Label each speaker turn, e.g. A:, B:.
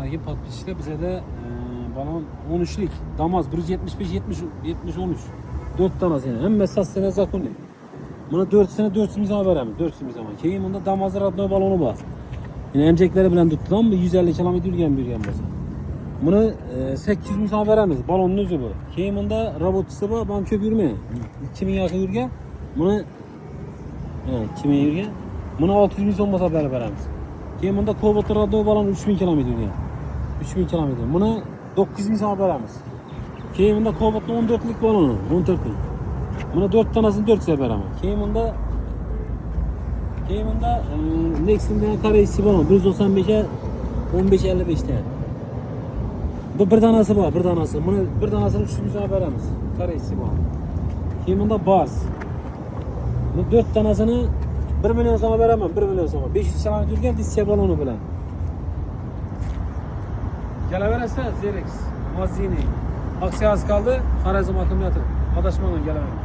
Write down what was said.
A: Buradaki patpişlikte bize de balon 13'lük damaz 175 70 70 13 4 tanesi yani. Hem mesaj sene zakuni. Buna 4 sene 400 milyar veremiz. 400 milyar. Keyin bunda damazlar adlı balonu var. Yine emcekleri bilen tuttu ama 150 kilometre yürüyen bir yürüyen basa. Bunu 800 milyar veremiz. Balonun özü bu. Keyin bunda robotusu var. Ben çok yürümeye. 2000 yakın yürüyen. Bunu 2000 yürüyen. Bunu 600 milyon basa veremiz. Keyin bunda Kobotlar adlı balon 3000 kilometre yürüyen. 3000 kilometre. Bunu 900 milyar veremiz. Keyin bunda Kobot'un 14'lük balonu. 14'lük. Buna 4 tanesini 400'e veremem. Keyin bunda Next'in bir karesi balon 195'e 15.55'te. Bu bir tanesi var, bir tanesi. Bunu bir tanesini 300'e veremiz. Karesi balon. Keyin bunda Bars. Bu 4 tanesini 1 milyon sana veremem, 1 milyon sana. 500 kilometre yürüyen disya balonu bilen. Geleverese Zerex, Mazini. Aksiye az kaldı, Harazım akım yatır. Adaşmanla geleverim.